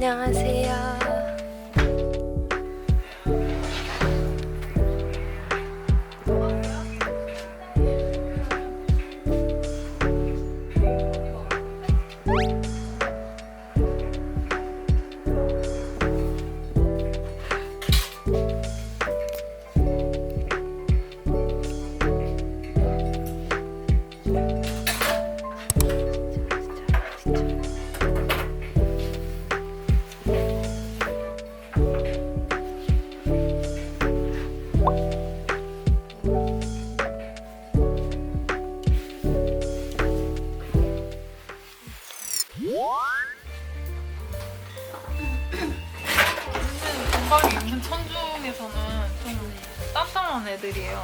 안녕하세요. 건강이 있는 천중에서는 좀 단단한 애들이에요.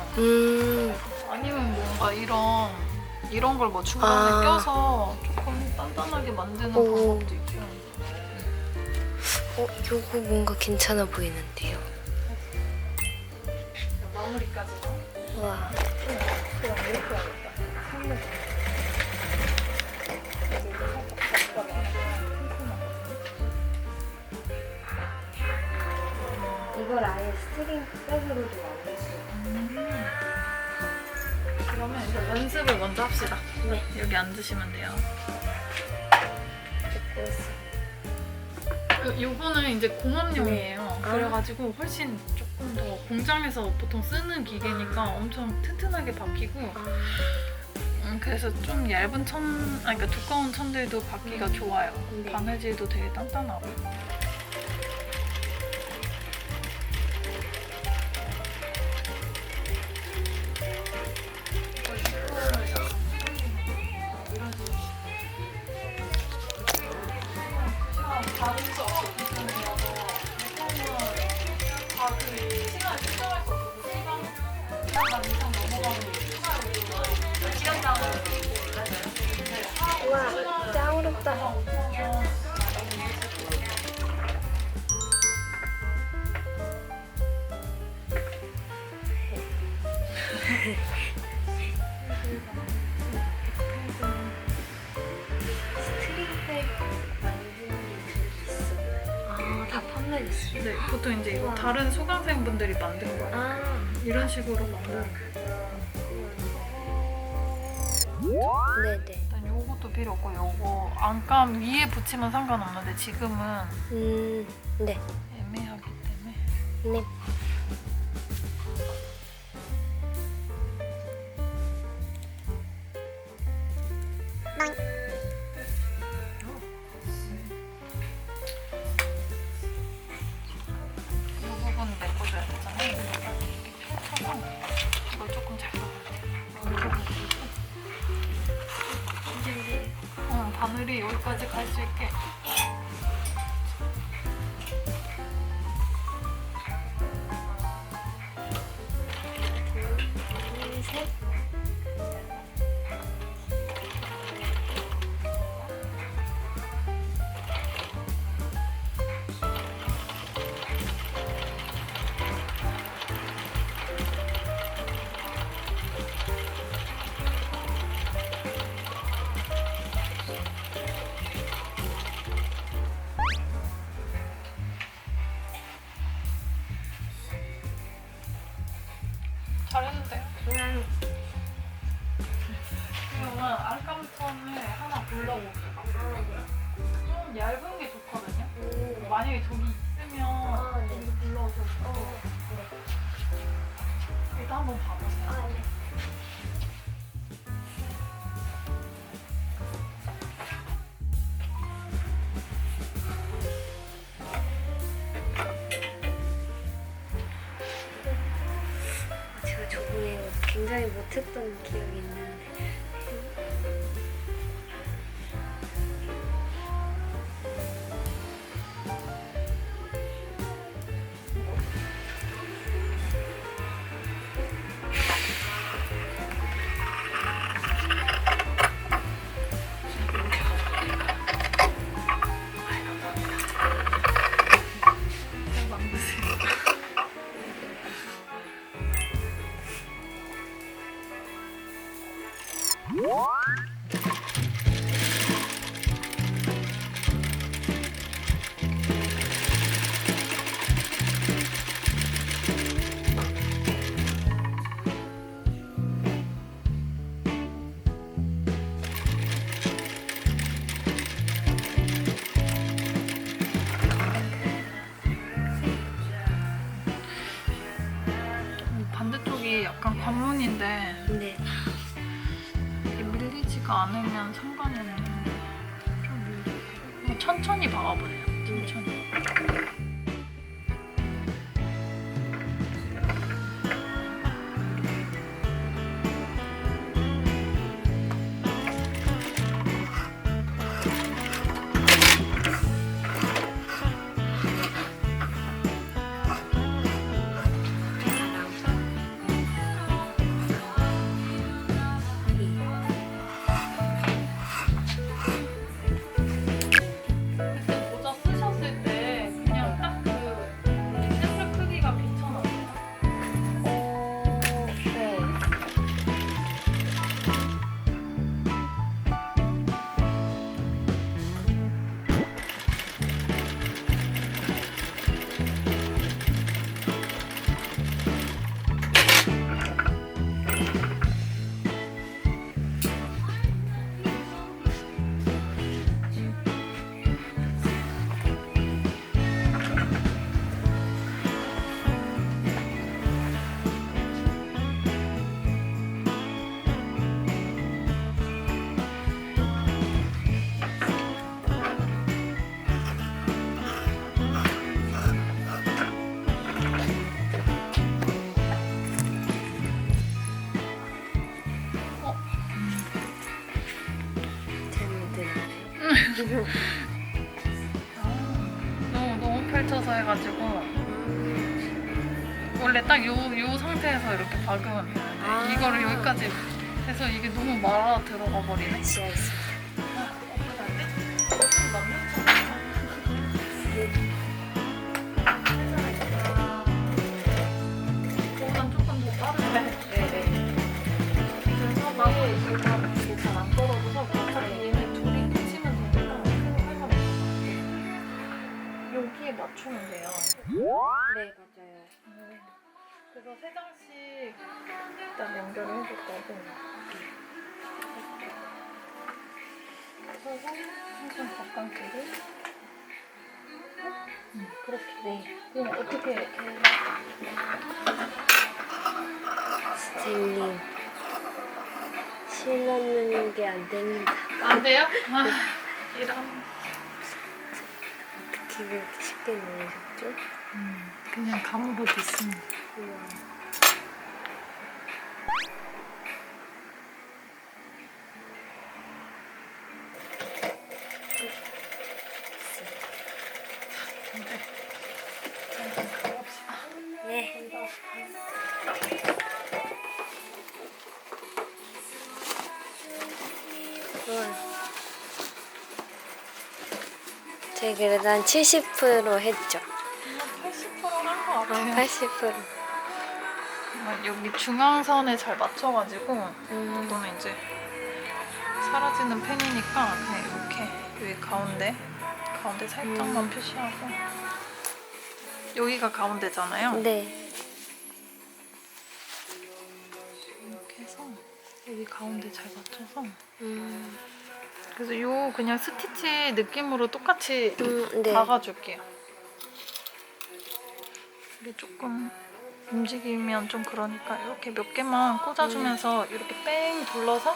아니면 뭔가 이런 걸 뭐 중간에 껴서 조금 단단하게 만드는 방법도 있고. 요거 뭔가 괜찮아 보이는데요. 마무리까지. 와. 그냥 이렇게 하겠다. 이걸 아예 스트링 백으로도 만들 수 있어요. 그러면 이제 연습을 먼저 합시다. 네. 여기 앉으시면 돼요. 요거는 이제 공업용이에요. 네. 그래가지고 훨씬 조금 더 공장에서 보통 쓰는 기계니까 엄청 튼튼하게 박히고 그래서 좀 얇은 그러니까 두꺼운 천들도 박기가 좋아요. 네. 바느질도 되게 단단하고. 우와, 짱 어렵다. 스트링백 만드는 게 있어. 다 판매됐어요? 네, 보통 이제 이거 다른 수강생분들이 만든 거예요. 이런 식으로 만들어요. 네네. 일단 요것도 필요 없고 요거 안감 위에 붙이면 상관없는데 지금은 네. 애매하기 때문에 네. 이 부분 메꿔줘야 되잖아요. 이렇게 펴서 이걸 조금 잘 넣어야 돼요. 바늘이 여기까지 갈 수 있게. 둘, 셋. 잘했는데요? 그러면 안감선을 하나 골라볼게요. 좀 얇은 게 좋거든요. 만약에 저기 있으면 여기 불러오셔서 일단 한번 봐보세요. 제가 저번에 굉장히 못했던 기억이 있는데. 관문인데 네. 이게 밀리지가 않으면 상관이 없는데 좀 밀리고 천천히 박아보세요. 천천히. 모자 쓰셨을 때 그냥 딱 그 샘플 크기가 괜찮았어요. 네. 재밌네요. 너무 펼쳐서 해가지고 원래 딱 요 상태에서 이렇게 박으면 되는데 아. 이거를 여기까지 해서 이게 너무 말아 들어가 버리네. 알겠습니다. 그보단 조금 더 빠르네. 네네. 그래서 나도 이게 잘안 떨어져서 어차피 얘네 둘이 붙이면 되니까 생각해봐. 여기에 맞추면 돼요. 네, 맞아요. 그래서 세 장씩 일단 연결을 해줄 거고 그래서 항상 가까이로 그렇게 네. 그럼 어떻게 선생님, 신었는 게 안 됩니다. 안 돼요? 아, 이런 어떻게 그렇게 쉽게 넣으셨죠? 그냥 감으로 됐습니다. 우와. 네. 저희 그래도 한 70% 했죠. 80%는 한 것 같아요. 80%. 여기 중앙선에 잘 맞춰가지고 이거는 이제 사라지는 펜이니까 그냥 이렇게 여기 가운데 살짝만 표시하고 여기가 가운데잖아요. 네. 이렇게 해서 여기 가운데 잘 맞춰서 음, 그래서 요 그냥 스티치 느낌으로 똑같이 네. 박아줄게요. 이게 조금 움직이면 좀 그러니까 이렇게 몇 개만 꽂아주면서 이렇게 뺑 둘러서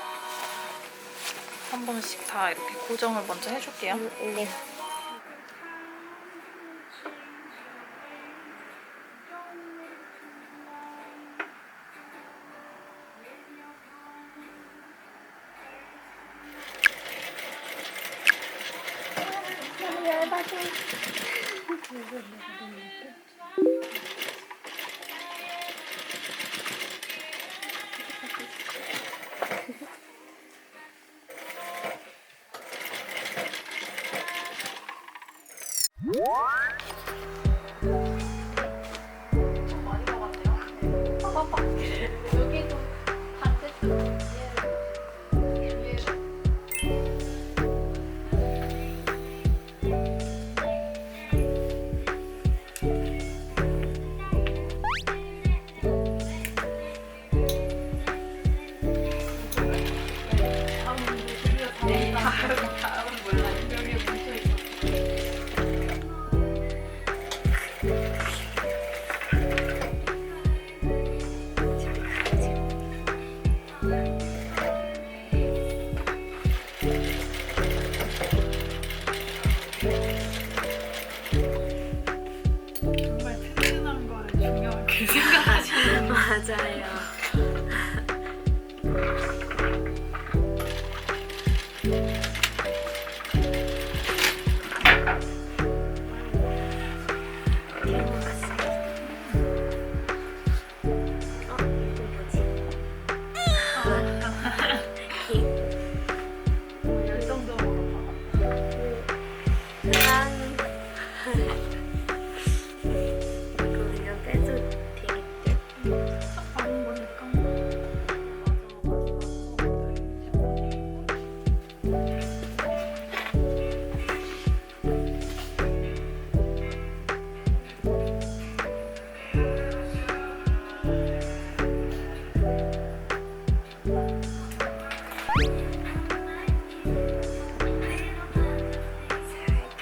한 번씩 다 이렇게 고정을 먼저 해줄게요. 네. 열받아. 많이 나왔네요. 여기도 반대쪽. 정말 튼튼한 거를 중요하게 생각하시는 맞아요. 열정적으로 그냥 빼도 되겠죠? 받은 거니까.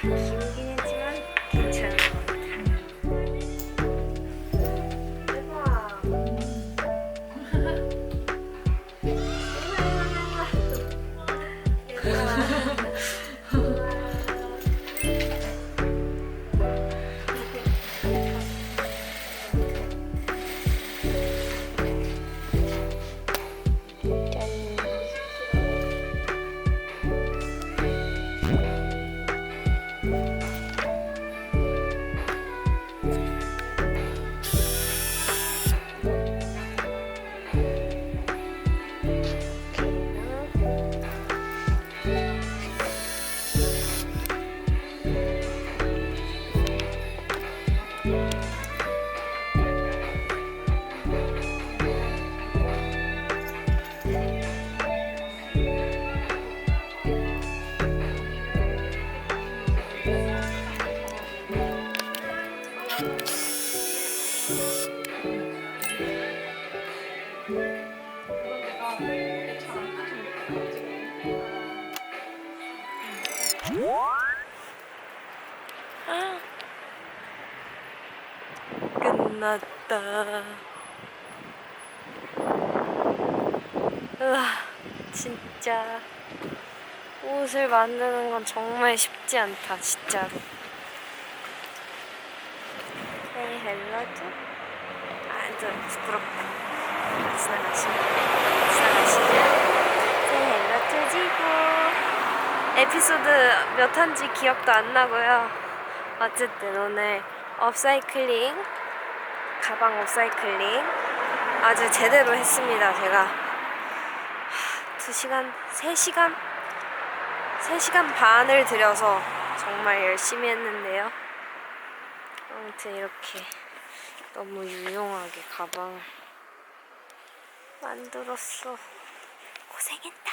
길긴 했지만 괜찮은 것 같아요. 대박. 끝났다. 으아, 진짜 옷을 만드는 건 정말 쉽지 않다, 진짜로. Say hello to? 좀 부끄럽다. 지나가시면 Say hello to 지구. 에피소드 몇 한지 기억도 안 나고요. 어쨌든 오늘 업사이클링, 가방 업사이클링 아주 제대로 했습니다. 제가 2시간, 3시간 반을 들여서 정말 열심히 했는데요. 아무튼 이렇게 너무 유용하게 가방을 만들었어. 고생했다.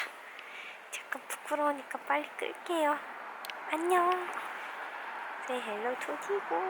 잠깐 부끄러우니까 빨리 끌게요. 안녕. Say hello to 지구.